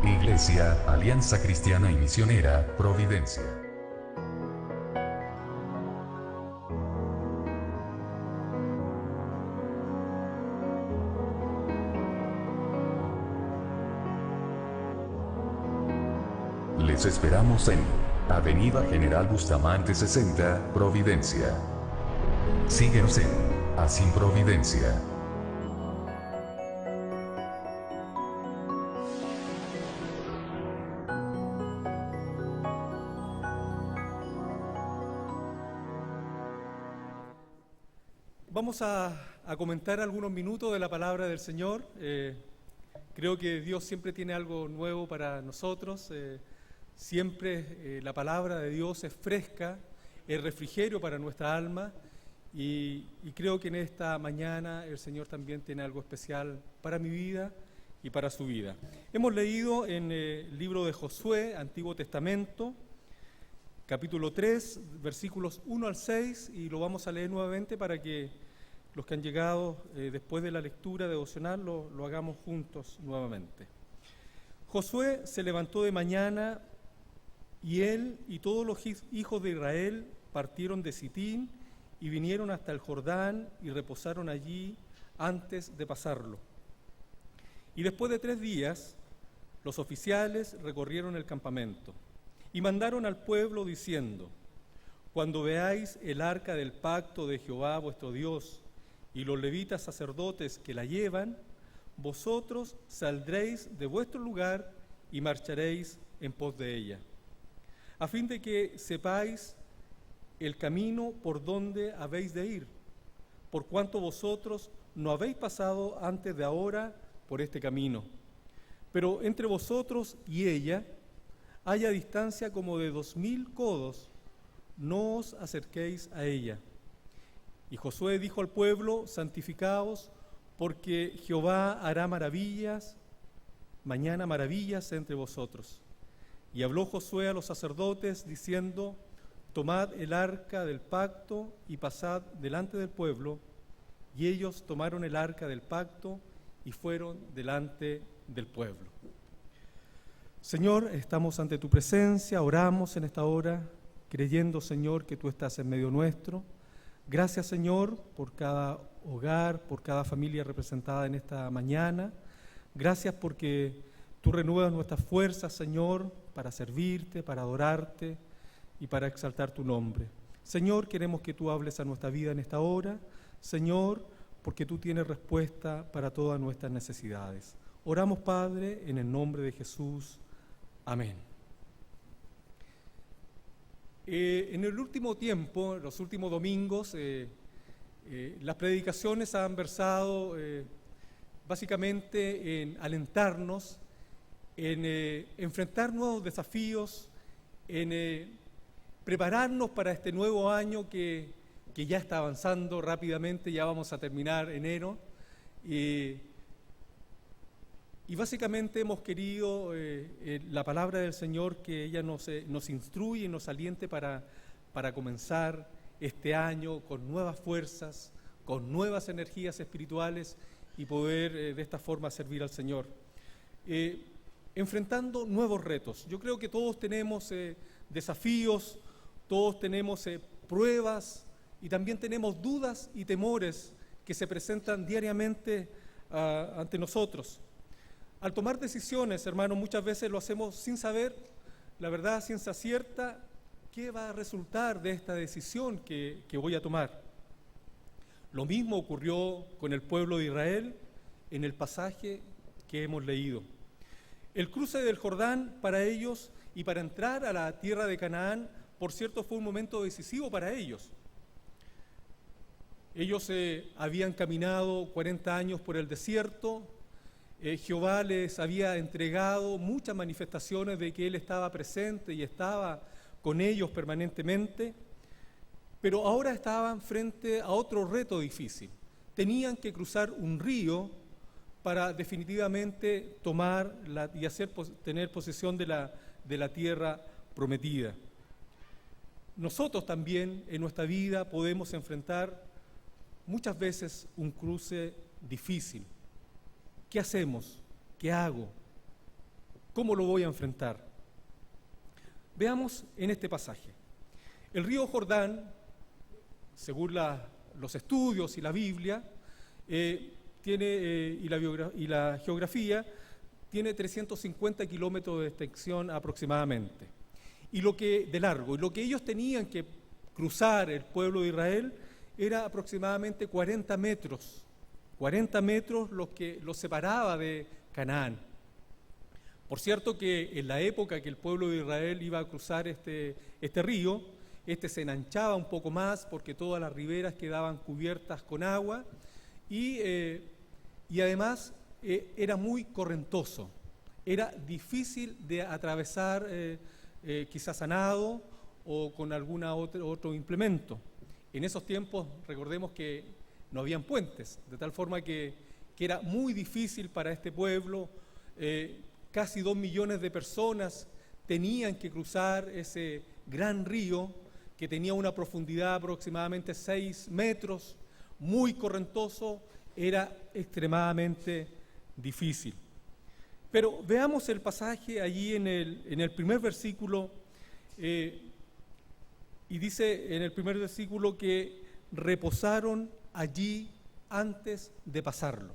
Iglesia, Alianza Cristiana y Misionera, Providencia. Les esperamos en Avenida General Bustamante 60, Providencia. Síguenos en Así Providencia. Vamos a comentar algunos minutos de la palabra del Señor. Creo que Dios siempre tiene algo nuevo para nosotros. Siempre la palabra de Dios es fresca, es refrigerio para nuestra alma. Y creo que en esta mañana el Señor también tiene algo especial para mi vida y para su vida. Hemos leído en el libro de Josué, Antiguo Testamento, capítulo 3, versículos 1 al 6, y lo vamos a leer nuevamente para que los que han llegado después de la lectura devocional lo hagamos juntos nuevamente. Josué se levantó de mañana y él y todos los hijos de Israel partieron de Sitín y vinieron hasta el Jordán y reposaron allí antes de pasarlo. Y después de 3 días, los oficiales recorrieron el campamento y mandaron al pueblo diciendo: cuando veáis el arca del pacto de Jehová vuestro Dios y los levitas sacerdotes que la llevan, vosotros saldréis de vuestro lugar y marcharéis en pos de ella, a fin de que sepáis el camino por donde habéis de ir, por cuanto vosotros no habéis pasado antes de ahora por este camino. Pero entre vosotros y ella haya distancia como de 2000 codos, no os acerquéis a ella. Y Josué dijo al pueblo: santificaos, porque Jehová hará maravillas, mañana maravillas entre vosotros. Y habló Josué a los sacerdotes diciendo: tomad el arca del pacto y pasad delante del pueblo. Y ellos tomaron el arca del pacto y fueron delante del pueblo. Señor, estamos ante tu presencia, oramos en esta hora, creyendo, Señor, que tú estás en medio nuestro. Gracias, Señor, por cada hogar, por cada familia representada en esta mañana. Gracias porque tú renuevas nuestras fuerzas, Señor, para servirte, para adorarte y para exaltar tu nombre. Señor, queremos que tú hables a nuestra vida en esta hora. Señor, porque tú tienes respuesta para todas nuestras necesidades. Oramos, Padre, en el nombre de Jesús. Amén. En el último tiempo, los últimos domingos, las predicaciones han versado básicamente en alentarnos, en enfrentar nuevos desafíos, en prepararnos para este nuevo año que ya está avanzando rápidamente. Ya vamos a terminar enero. Y básicamente hemos querido la palabra del Señor, que ella nos instruye y nos aliente para comenzar este año con nuevas fuerzas, con nuevas energías espirituales y poder de esta forma servir al Señor. Enfrentando nuevos retos. Yo creo que todos tenemos desafíos, todos tenemos pruebas y también tenemos dudas y temores que se presentan diariamente ante nosotros. Al tomar decisiones, hermanos, muchas veces lo hacemos sin saber, la verdad, ciencia cierta, qué va a resultar de esta decisión que voy a tomar. Lo mismo ocurrió con el pueblo de Israel en el pasaje que hemos leído. El cruce del Jordán para ellos y para entrar a la tierra de Canaán, por cierto, fue un momento decisivo para ellos. Ellos habían caminado 40 años por el desierto. Jehová les había entregado muchas manifestaciones de que Él estaba presente y estaba con ellos permanentemente, pero ahora estaban frente a otro reto difícil. Tenían que cruzar un río para definitivamente tomar y tener posesión de la tierra prometida. Nosotros también en nuestra vida podemos enfrentar muchas veces un cruce difícil. ¿Qué hacemos? ¿Qué hago? ¿Cómo lo voy a enfrentar? Veamos en este pasaje. El río Jordán, según los estudios y la Biblia, y la geografía, tiene 350 kilómetros de extensión aproximadamente, de largo. Y lo que ellos tenían que cruzar, el pueblo de Israel, era aproximadamente 40 metros. 40 metros los que los separaba de Canaán. Por cierto que en la época que el pueblo de Israel iba a cruzar este río, se enanchaba un poco más porque todas las riberas quedaban cubiertas con agua y además era muy correntoso. Era difícil de atravesar quizás a nado o con algún otro implemento. En esos tiempos recordemos que no habían puentes, de tal forma que era muy difícil para este pueblo. Casi 2 millones de personas tenían que cruzar ese gran río que tenía una profundidad aproximadamente 6 metros, muy correntoso, era extremadamente difícil. Pero veamos el pasaje allí en el primer versículo, y dice en el primer versículo que reposaron allí antes de pasarlo.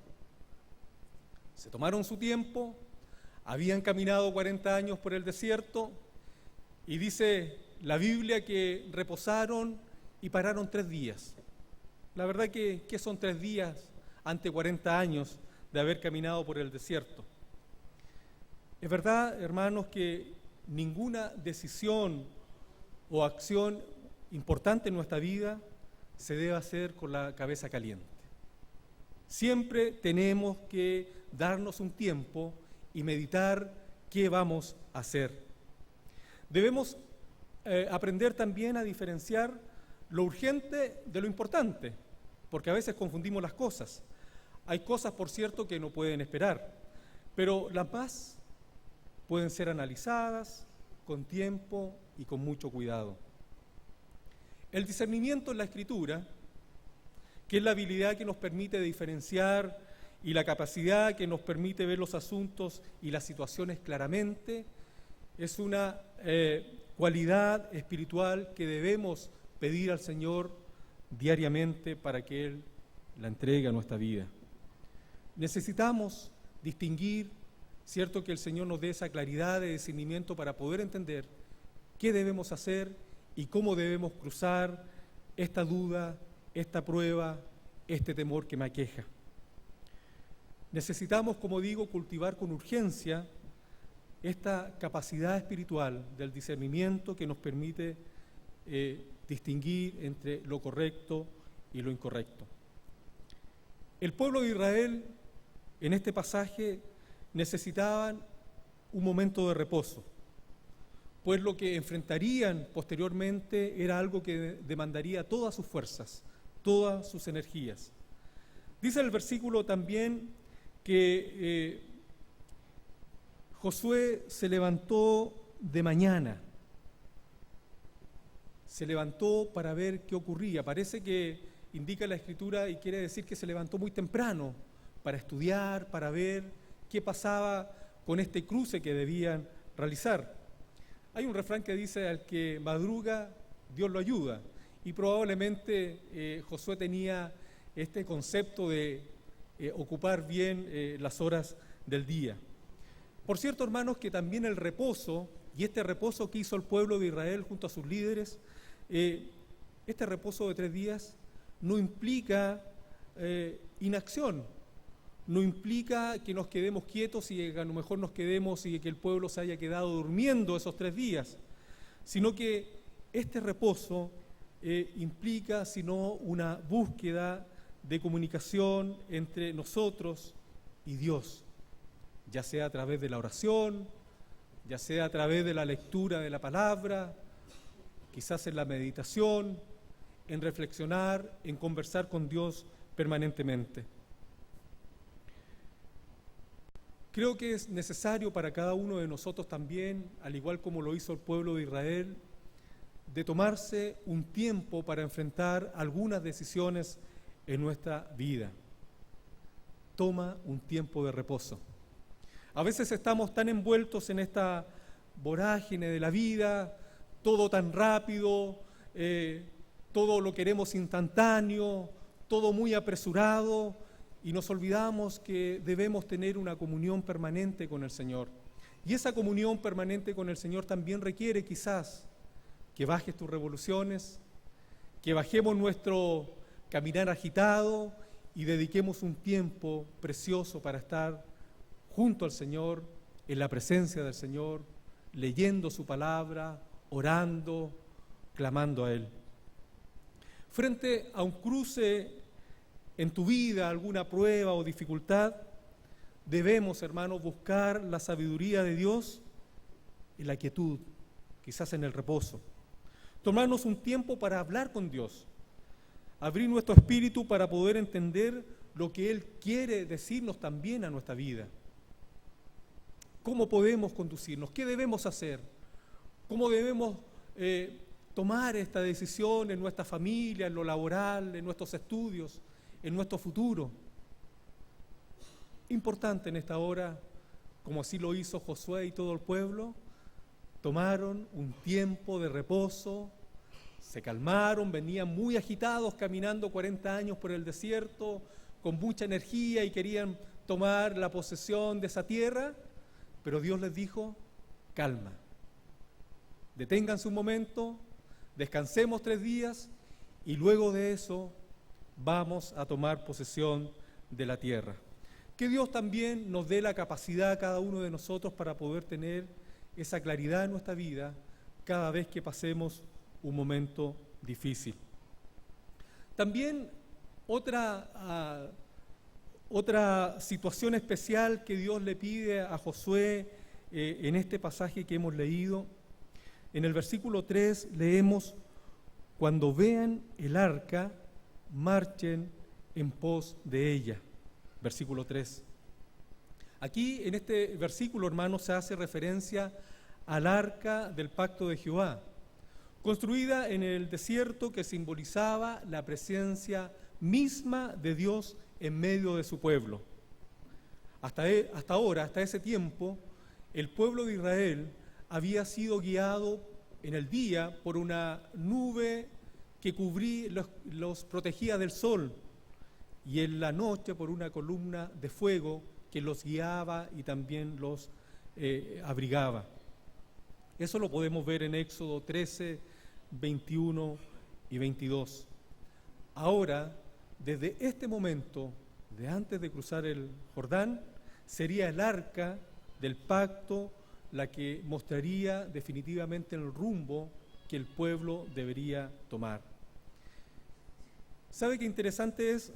Se tomaron su tiempo, habían caminado 40 años por el desierto, y dice la Biblia que reposaron y pararon 3 días. La verdad que son 3 días ante 40 años de haber caminado por el desierto. Es verdad, hermanos, que ninguna decisión o acción importante en nuestra vida se debe hacer con la cabeza caliente. Siempre tenemos que darnos un tiempo y meditar qué vamos a hacer. Debemos aprender también a diferenciar lo urgente de lo importante, porque a veces confundimos las cosas. Hay cosas, por cierto, que no pueden esperar, pero las más pueden ser analizadas con tiempo y con mucho cuidado. El discernimiento en la Escritura, que es la habilidad que nos permite diferenciar y la capacidad que nos permite ver los asuntos y las situaciones claramente, es una cualidad espiritual que debemos pedir al Señor diariamente para que Él la entregue a nuestra vida. Necesitamos distinguir, cierto, que el Señor nos dé esa claridad de discernimiento para poder entender qué debemos hacer y cómo debemos cruzar esta duda, esta prueba, este temor que me aqueja. Necesitamos, como digo, cultivar con urgencia esta capacidad espiritual del discernimiento que nos permite distinguir entre lo correcto y lo incorrecto. El pueblo de Israel, en este pasaje, necesitaban un momento de reposo, pues lo que enfrentarían posteriormente era algo que demandaría todas sus fuerzas, todas sus energías. Dice el versículo también que Josué se levantó de mañana, se levantó para ver qué ocurría. Parece que indica la Escritura y quiere decir que se levantó muy temprano para estudiar, para ver qué pasaba con este cruce que debían realizar. Hay un refrán que dice: al que madruga, Dios lo ayuda. Y probablemente Josué tenía este concepto de ocupar bien las horas del día. Por cierto, hermanos, que también el reposo, y este reposo que hizo el pueblo de Israel junto a sus líderes, este reposo de 3 días no implica inacción, no implica que nos quedemos quietos y a lo mejor nos quedemos y que el pueblo se haya quedado durmiendo esos 3 días, sino que este reposo implica sino una búsqueda de comunicación entre nosotros y Dios, ya sea a través de la oración, ya sea a través de la lectura de la palabra, quizás en la meditación, en reflexionar, en conversar con Dios permanentemente. Creo que es necesario para cada uno de nosotros también, al igual como lo hizo el pueblo de Israel, de tomarse un tiempo para enfrentar algunas decisiones en nuestra vida. Toma un tiempo de reposo. A veces estamos tan envueltos en esta vorágine de la vida, todo tan rápido, todo lo queremos instantáneo, todo muy apresurado, y nos olvidamos que debemos tener una comunión permanente con el Señor. Y esa comunión permanente con el Señor también requiere quizás que bajes tus revoluciones, que bajemos nuestro caminar agitado y dediquemos un tiempo precioso para estar junto al Señor, en la presencia del Señor, leyendo su palabra, orando, clamando a Él. Frente a un cruce en tu vida, alguna prueba o dificultad, debemos, hermanos, buscar la sabiduría de Dios en la quietud, quizás en el reposo. Tomarnos un tiempo para hablar con Dios, abrir nuestro espíritu para poder entender lo que Él quiere decirnos también a nuestra vida. ¿Cómo podemos conducirnos? ¿Qué debemos hacer? ¿Cómo debemos tomar esta decisión en nuestra familia, en lo laboral, en nuestros estudios, en nuestro futuro? Importante en esta hora, como así lo hizo Josué y todo el pueblo, tomaron un tiempo de reposo, se calmaron, venían muy agitados, caminando 40 años por el desierto, con mucha energía y querían tomar la posesión de esa tierra, pero Dios les dijo, calma, deténganse un momento, descansemos 3 días y luego de eso vamos a tomar posesión de la tierra. Que Dios también nos dé la capacidad a cada uno de nosotros para poder tener esa claridad en nuestra vida cada vez que pasemos un momento difícil. También otra situación especial que Dios le pide a Josué en este pasaje que hemos leído, en el versículo 3 leemos, cuando vean el arca, marchen en pos de ella. Versículo 3. Aquí en este versículo, hermanos, se hace referencia al arca del pacto de Jehová, construida en el desierto que simbolizaba la presencia misma de Dios en medio de su pueblo. Hasta ese tiempo, el pueblo de Israel había sido guiado en el día por una nube que los protegía del sol, y en la noche por una columna de fuego que los guiaba y también los abrigaba. Eso lo podemos ver en Éxodo 13, 21 y 22. Ahora, desde este momento, de antes de cruzar el Jordán, sería el arca del pacto la que mostraría definitivamente el rumbo que el pueblo debería tomar. ¿Sabe qué interesante es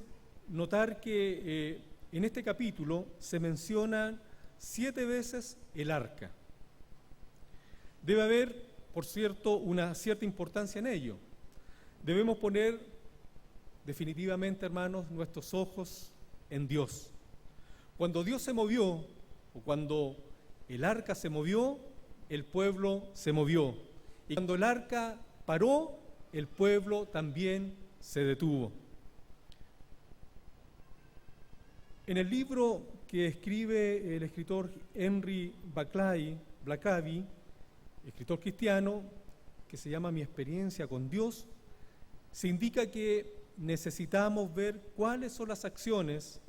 notar que en este capítulo se menciona 7 veces el arca? Debe haber, por cierto, una cierta importancia en ello. Debemos poner definitivamente, hermanos, nuestros ojos en Dios. Cuando Dios se movió, o cuando el arca se movió, el pueblo se movió. Y cuando el arca paró, el pueblo también se detuvo. En el libro que escribe el escritor Henry Blackaby, escritor cristiano, que se llama Mi experiencia con Dios, se indica que necesitamos ver cuáles son las acciones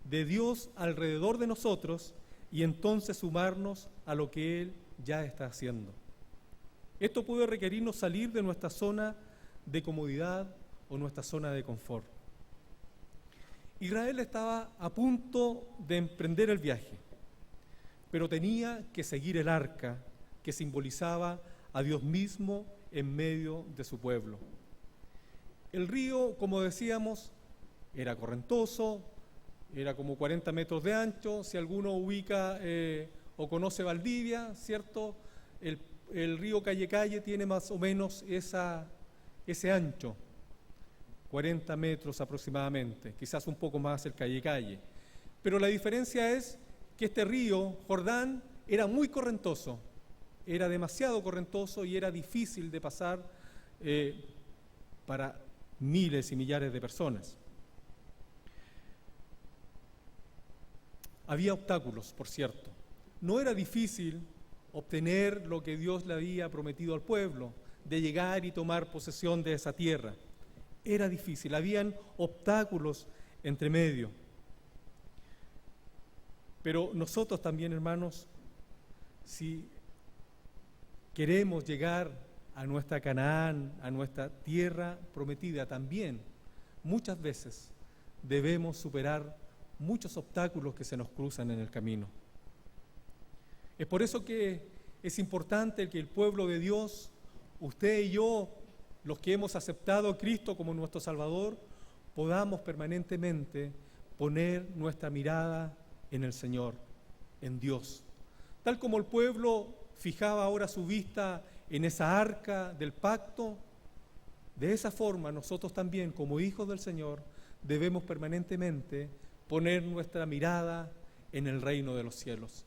de Dios alrededor de nosotros y entonces sumarnos a lo que Él ya está haciendo. Esto puede requerirnos salir de nuestra zona de comodidad o nuestra zona de confort. Israel estaba a punto de emprender el viaje, pero tenía que seguir el arca que simbolizaba a Dios mismo en medio de su pueblo. El río, como decíamos, era correntoso, era como 40 metros de ancho. Si alguno ubica o conoce Valdivia, ¿cierto? El río Calle tiene más o menos ese ancho, 40 metros aproximadamente, quizás un poco más el Calle. Pero la diferencia es que este río, Jordán, era muy correntoso, era demasiado correntoso y era difícil de pasar para miles y millares de personas. Había obstáculos, por cierto. no era difícil obtener lo que Dios le había prometido al pueblo, de llegar y tomar posesión de esa tierra. Era difícil, habían obstáculos entre medio. Pero nosotros también, hermanos, si queremos llegar a nuestra Canaán, a nuestra tierra prometida, también muchas veces debemos superar muchos obstáculos que se nos cruzan en el camino. Es por eso que es importante que el pueblo de Dios, usted y yo, los que hemos aceptado a Cristo como nuestro Salvador, podamos permanentemente poner nuestra mirada en el Señor, en Dios. Tal como el pueblo fijaba ahora su vista en esa arca del pacto, de esa forma nosotros también, como hijos del Señor, debemos permanentemente poner nuestra mirada en el reino de los cielos.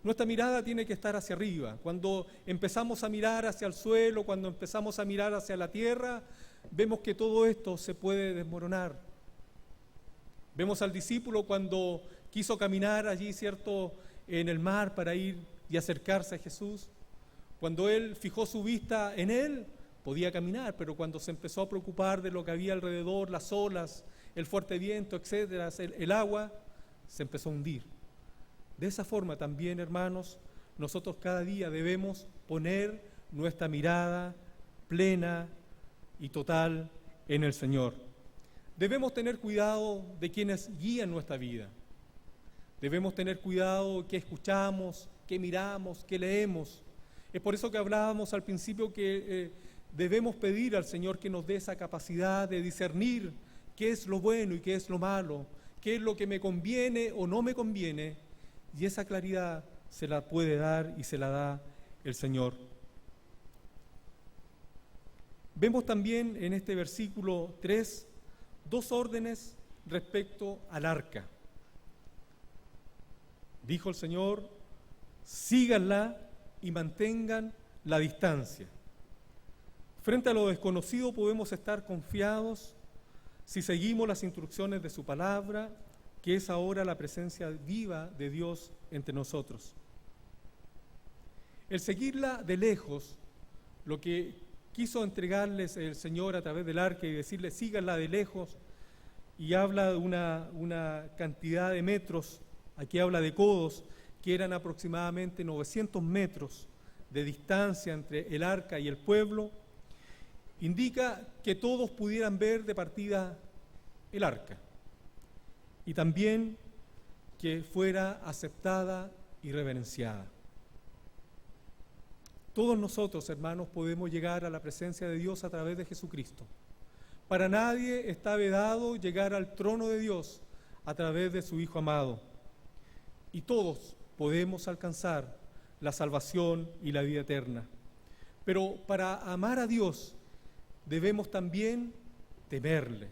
Nuestra mirada tiene que estar hacia arriba. Cuando empezamos a mirar hacia el suelo, cuando empezamos a mirar hacia la tierra, vemos que todo esto se puede desmoronar. Vemos al discípulo cuando quiso caminar allí, ¿cierto?, en el mar para ir y acercarse a Jesús. Cuando él fijó su vista en él, podía caminar, pero cuando se empezó a preocupar de lo que había alrededor, las olas, el fuerte viento, etcétera, el agua, se empezó a hundir. De esa forma también, hermanos, nosotros cada día debemos poner nuestra mirada plena y total en el Señor. Debemos tener cuidado de quienes guían nuestra vida. Debemos tener cuidado de qué escuchamos, qué miramos, qué leemos. Es por eso que hablábamos al principio que debemos pedir al Señor que nos dé esa capacidad de discernir qué es lo bueno y qué es lo malo, qué es lo que me conviene o no me conviene, y esa claridad se la puede dar y se la da el Señor. Vemos también en este versículo 3 dos órdenes respecto al arca. Dijo el Señor: síganla y mantengan la distancia. Frente a lo desconocido podemos estar confiados si seguimos las instrucciones de su palabra, que es ahora la presencia viva de Dios entre nosotros. El seguirla de lejos, lo que quiso entregarles el Señor a través del arca y decirles síganla de lejos, y habla de una cantidad de metros, aquí habla de codos, que eran aproximadamente 900 metros de distancia entre el arca y el pueblo, indica que todos pudieran ver de partida el arca y también que fuera aceptada y reverenciada. Todos nosotros, hermanos, podemos llegar a la presencia de Dios a través de Jesucristo. Para nadie está vedado llegar al trono de Dios a través de su Hijo amado. Y todos podemos alcanzar la salvación y la vida eterna. Pero para amar a Dios debemos también temerle,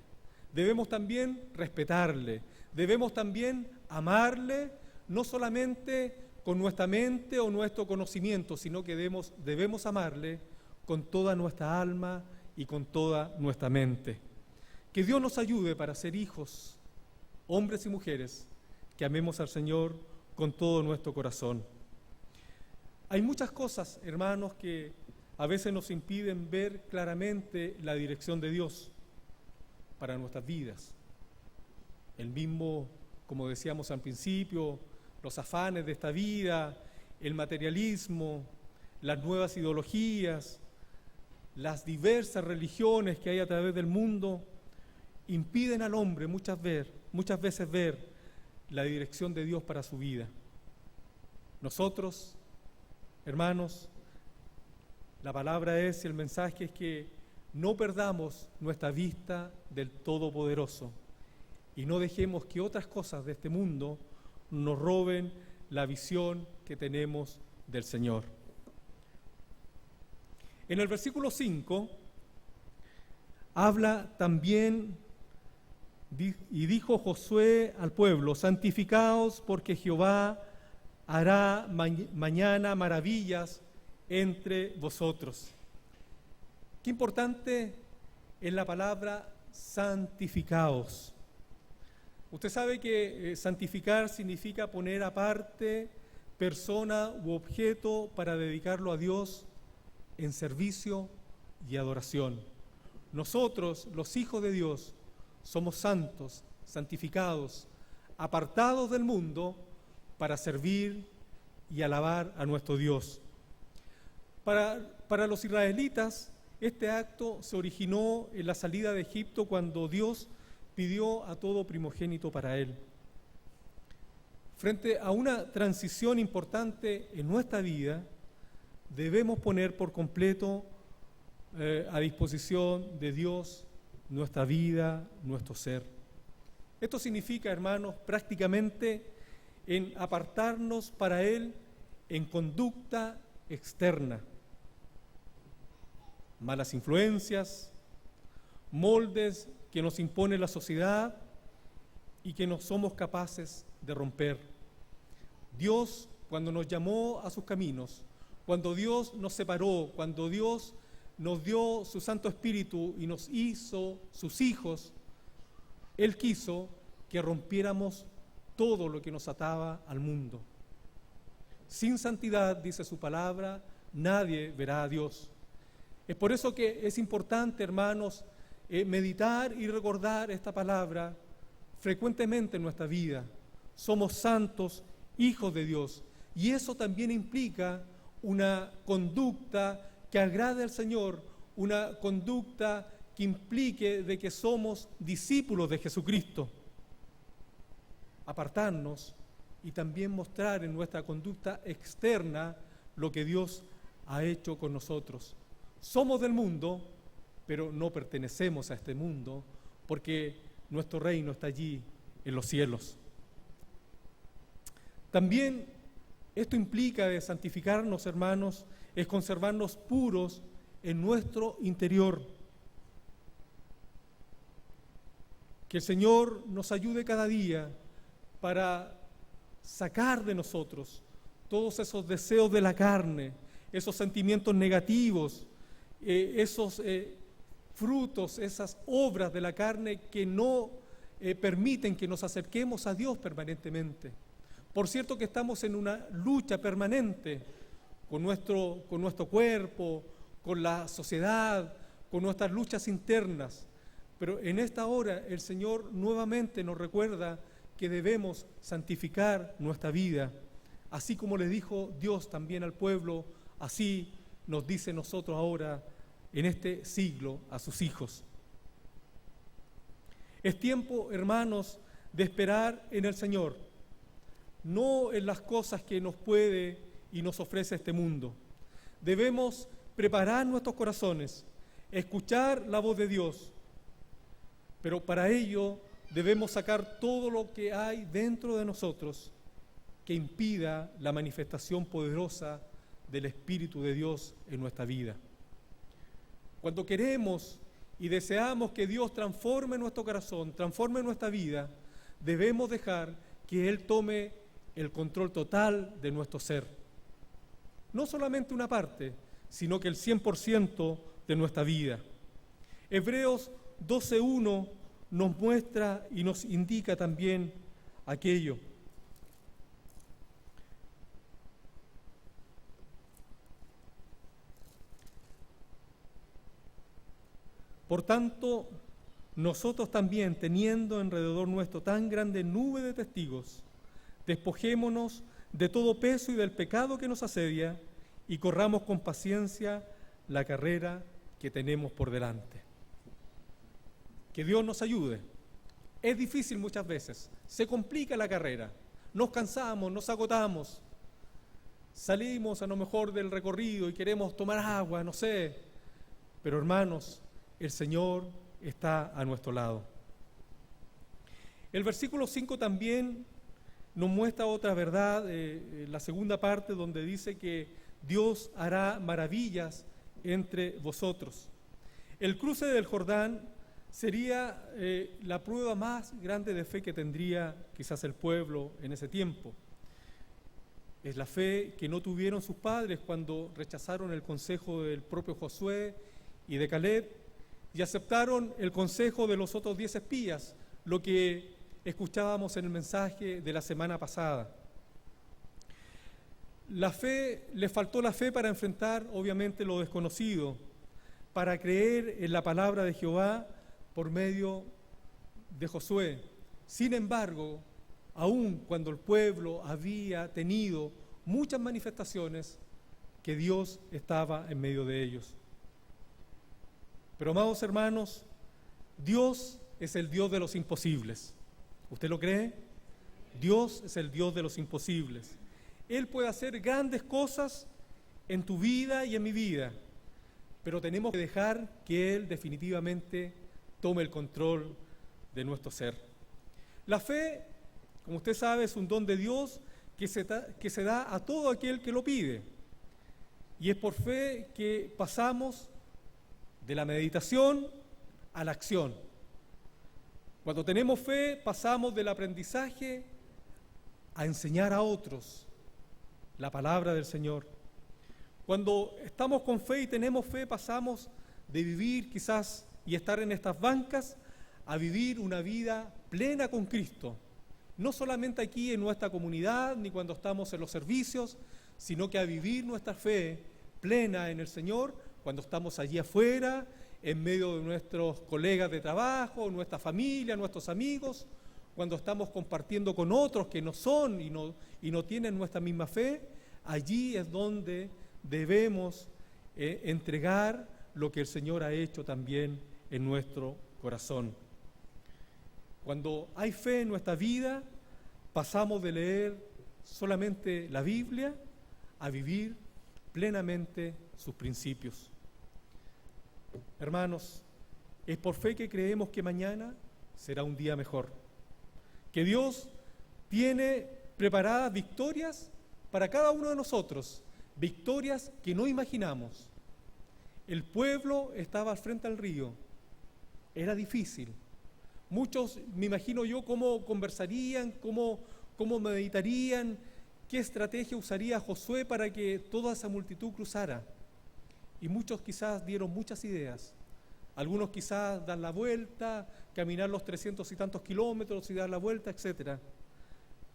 debemos también respetarle, debemos también amarle, no solamente con nuestra mente o nuestro conocimiento, sino que debemos amarle con toda nuestra alma y con toda nuestra mente. Que Dios nos ayude para ser hijos, hombres y mujeres, que amemos al Señor con todo nuestro corazón. Hay muchas cosas, hermanos, que a veces nos impiden ver claramente la dirección de Dios para nuestras vidas. El mismo, como decíamos al principio, los afanes de esta vida, el materialismo, las nuevas ideologías, las diversas religiones que hay a través del mundo, impiden al hombre muchas veces ver la dirección de Dios para su vida. Nosotros, hermanos, la palabra es y el mensaje es que no perdamos nuestra vista del Todopoderoso y no dejemos que otras cosas de este mundo nos roben la visión que tenemos del Señor. En el versículo 5 habla también y dijo Josué al pueblo: santificaos porque Jehová hará mañana maravillas entre vosotros. Qué importante es la palabra santificaos. Usted sabe que santificar significa poner aparte, persona u objeto para dedicarlo a Dios en servicio y adoración. Nosotros, los hijos de Dios, somos santos, santificados, apartados del mundo para servir y alabar a nuestro Dios. Para los israelitas, este acto se originó en la salida de Egipto cuando Dios pidió a todo primogénito para él. Frente a una transición importante en nuestra vida, debemos poner por completo a disposición de Dios nuestra vida, nuestro ser. Esto significa, hermanos, prácticamente en apartarnos para Él en conducta externa. Malas influencias, moldes que nos impone la sociedad y que no somos capaces de romper. Dios, cuando nos llamó a sus caminos, cuando Dios nos separó, cuando Dios nos dio su Santo Espíritu y nos hizo sus hijos, Él quiso que rompiéramos todo lo que nos ataba al mundo. Sin santidad, dice su palabra, nadie verá a Dios. Es por eso que es importante, hermanos, meditar y recordar esta palabra frecuentemente en nuestra vida. Somos santos, hijos de Dios, y eso también implica una conducta que agrade al Señor, una conducta que implique de que somos discípulos de Jesucristo. Apartarnos y también mostrar en nuestra conducta externa lo que Dios ha hecho con nosotros. Somos del mundo, pero no pertenecemos a este mundo, porque nuestro reino está allí en los cielos. También esto implica de santificarnos, hermanos, es conservarnos puros en nuestro interior. Que el Señor nos ayude cada día para sacar de nosotros todos esos deseos de la carne, esos sentimientos negativos, esos frutos, esas obras de la carne que no permiten que nos acerquemos a Dios permanentemente. Por cierto que estamos en una lucha permanente con nuestro cuerpo, con la sociedad, con nuestras luchas internas. Pero en esta hora el Señor nuevamente nos recuerda que debemos santificar nuestra vida. Así como le dijo Dios también al pueblo, así nos dice nosotros ahora en este siglo a sus hijos. Es tiempo, hermanos, de esperar en el Señor, no en las cosas que nos puede y nos ofrece este mundo. Debemos preparar nuestros corazones, escuchar la voz de Dios, pero para ello debemos sacar todo lo que hay dentro de nosotros que impida la manifestación poderosa del Espíritu de Dios en nuestra vida. Cuando queremos y deseamos que Dios transforme nuestro corazón, transforme nuestra vida, debemos dejar que Él tome el control total de nuestro ser. No solamente una parte, sino que el 100% de nuestra vida. Hebreos 12:1 nos muestra y nos indica también aquello. Por tanto, nosotros también, teniendo alrededor nuestro tan grande nube de testigos, despojémonos de todo peso y del pecado que nos asedia y corramos con paciencia la carrera que tenemos por delante. Que Dios nos ayude. Es difícil muchas veces, se complica la carrera, nos cansamos, nos agotamos, salimos a lo mejor del recorrido y queremos tomar agua, no sé, pero hermanos, el Señor está a nuestro lado. El versículo 5 también nos muestra otra verdad, la segunda parte donde dice que Dios hará maravillas entre vosotros. El cruce del Jordán sería la prueba más grande de fe que tendría quizás el pueblo en ese tiempo. Es la fe que no tuvieron sus padres cuando rechazaron el consejo del propio Josué y de Caleb y aceptaron el consejo de los otros 10 espías, lo que escuchábamos en el mensaje de la semana pasada. Le faltó la fe para enfrentar, obviamente, lo desconocido, para creer en la palabra de Jehová por medio de Josué. Sin embargo, aun cuando el pueblo había tenido muchas manifestaciones, que Dios estaba en medio de ellos. Pero, amados hermanos, Dios es el Dios de los imposibles. ¿Usted lo cree? Dios es el Dios de los imposibles. Él puede hacer grandes cosas en tu vida y en mi vida, pero tenemos que dejar que Él definitivamente tome el control de nuestro ser. La fe, como usted sabe, es un don de Dios que se da a todo aquel que lo pide. Y es por fe que pasamos de la meditación a la acción. Cuando tenemos fe, pasamos del aprendizaje a enseñar a otros la palabra del Señor. Cuando estamos con fe y tenemos fe, pasamos de vivir quizás y estar en estas bancas a vivir una vida plena con Cristo. No solamente aquí en nuestra comunidad, ni cuando estamos en los servicios, sino que a vivir nuestra fe plena en el Señor cuando estamos allí afuera, en medio de nuestros colegas de trabajo, nuestra familia, nuestros amigos, cuando estamos compartiendo con otros que no son y no tienen nuestra misma fe. Allí es donde debemos entregar lo que el Señor ha hecho también en nuestro corazón. Cuando hay fe en nuestra vida, pasamos de leer solamente la Biblia a vivir plenamente sus principios. Hermanos, es por fe que creemos que mañana será un día mejor, que Dios tiene preparadas victorias para cada uno de nosotros, victorias que no imaginamos. El pueblo estaba al frente al río, era difícil. Muchos, me imagino yo, cómo conversarían, cómo meditarían, qué estrategia usaría Josué para que toda esa multitud cruzara. Y muchos quizás dieron muchas ideas. Algunos quizás dar la vuelta, caminar los 300 y tantos kilómetros y dar la vuelta, etc.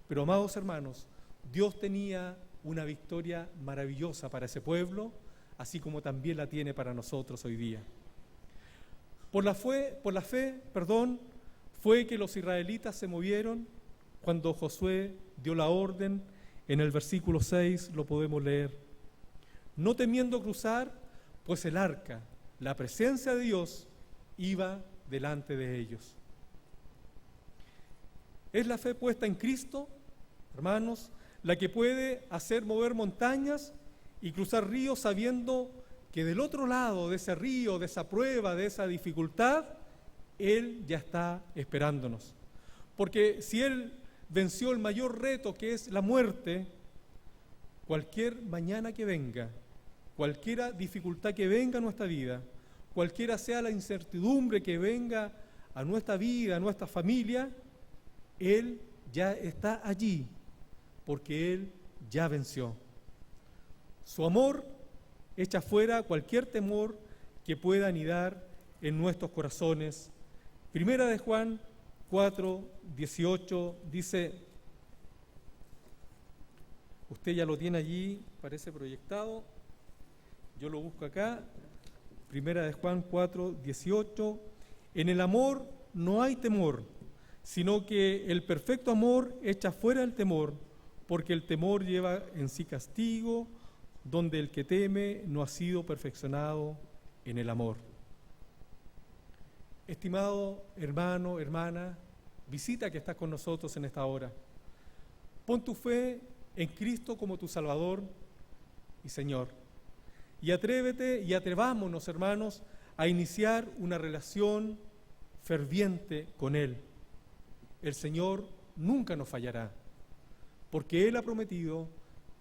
Pero, amados hermanos, Dios tenía una victoria maravillosa para ese pueblo, así como también la tiene para nosotros hoy día. Por la fe, fue que los israelitas se movieron cuando Josué dio la orden. En el versículo 6 lo podemos leer. No temiendo cruzar, pues el arca, la presencia de Dios, iba delante de ellos. Es la fe puesta en Cristo, hermanos, la que puede hacer mover montañas y cruzar ríos sabiendo que del otro lado de ese río, de esa prueba, de esa dificultad, Él ya está esperándonos. Porque si Él venció el mayor reto, que es la muerte, cualquier mañana que venga, cualquier dificultad que venga a nuestra vida, cualquiera sea la incertidumbre que venga a nuestra vida, a nuestra familia, Él ya está allí, porque Él ya venció. Su amor echa fuera cualquier temor que pueda anidar en nuestros corazones. Primera de Juan 4:18 dice, usted ya lo tiene allí, parece proyectado, yo lo busco acá. Primera de Juan 4:18, en el amor no hay temor, sino que el perfecto amor echa fuera el temor, porque el temor lleva en sí castigo, donde el que teme no ha sido perfeccionado en el amor. Estimado hermano, hermana, visita que estás con nosotros en esta hora. Pon tu fe en Cristo como tu Salvador y Señor. Y atrévete y atrevámonos, hermanos, a iniciar una relación ferviente con Él. El Señor nunca nos fallará, porque Él ha prometido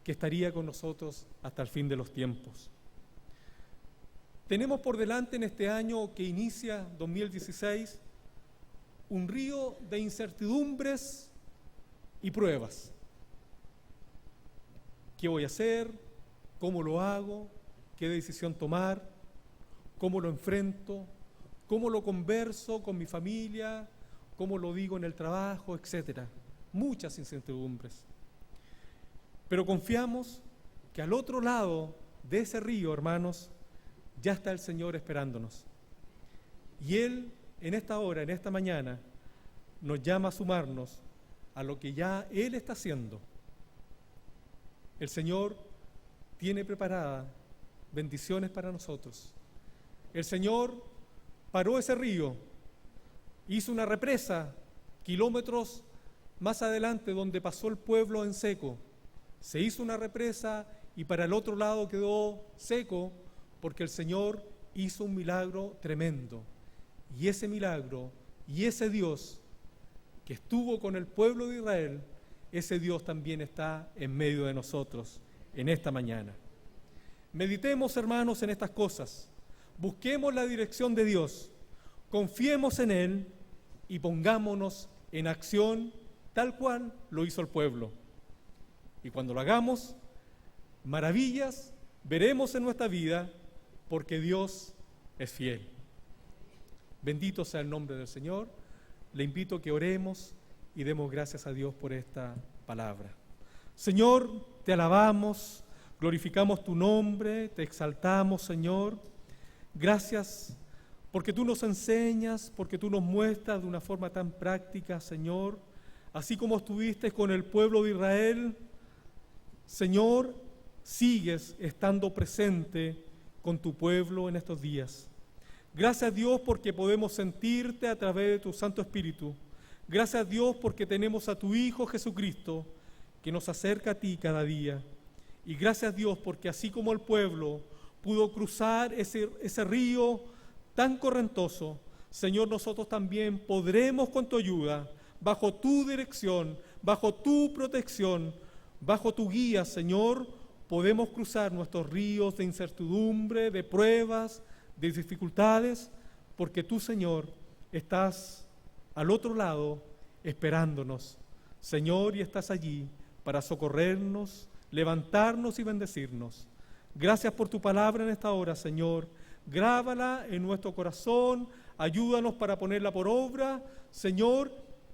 que estaría con nosotros hasta el fin de los tiempos. Tenemos por delante en este año que inicia 2016 un río de incertidumbres y pruebas. ¿Qué voy a hacer? ¿Cómo lo hago? ¿Qué decisión tomar? ¿Cómo lo enfrento? ¿Cómo lo converso con mi familia? ¿Cómo lo digo en el trabajo? Etcétera. Muchas incertidumbres. Pero confiamos que al otro lado de ese río, hermanos, ya está el Señor esperándonos. Y Él, en esta hora, en esta mañana, nos llama a sumarnos a lo que ya Él está haciendo. El Señor tiene preparadas bendiciones para nosotros. El Señor paró ese río, hizo una represa kilómetros más adelante donde pasó el pueblo en seco. Se hizo una represa y para el otro lado quedó seco porque el Señor hizo un milagro tremendo. Y ese milagro y ese Dios que estuvo con el pueblo de Israel, ese Dios también está en medio de nosotros en esta mañana. Meditemos, hermanos, en estas cosas. Busquemos la dirección de Dios, confiemos en Él y pongámonos en acción tal cual lo hizo el pueblo. Y cuando lo hagamos, maravillas veremos en nuestra vida porque Dios es fiel. Bendito sea el nombre del Señor. Le invito a que oremos y demos gracias a Dios por esta palabra. Señor, te alabamos, glorificamos tu nombre, te exaltamos, Señor. Gracias porque tú nos enseñas, porque tú nos muestras de una forma tan práctica, Señor, así como estuviste con el pueblo de Israel, Señor, sigues estando presente con tu pueblo en estos días. Gracias, Dios, porque podemos sentirte a través de tu Santo Espíritu. Gracias, Dios, porque tenemos a tu Hijo Jesucristo que nos acerca a ti cada día. Y gracias, Dios, porque así como el pueblo pudo cruzar ese río tan correntoso, Señor, nosotros también podremos con tu ayuda, bajo tu dirección, bajo tu protección, bajo tu guía, Señor, podemos cruzar nuestros ríos de incertidumbre, de pruebas, de dificultades, porque tú, Señor, estás al otro lado esperándonos, Señor, y estás allí para socorrernos, levantarnos y bendecirnos. Gracias por tu palabra en esta hora, Señor. Grábala en nuestro corazón, ayúdanos para ponerla por obra, Señor,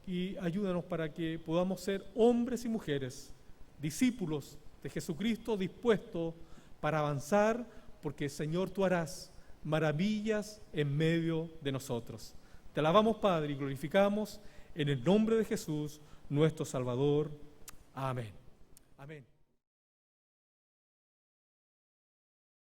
y ayúdanos para que podamos ser hombres y mujeres, discípulos de Jesucristo, dispuestos para avanzar, porque, Señor, tú harás maravillas en medio de nosotros. Te alabamos, Padre, y glorificamos en el nombre de Jesús, nuestro Salvador. Amén. Amén.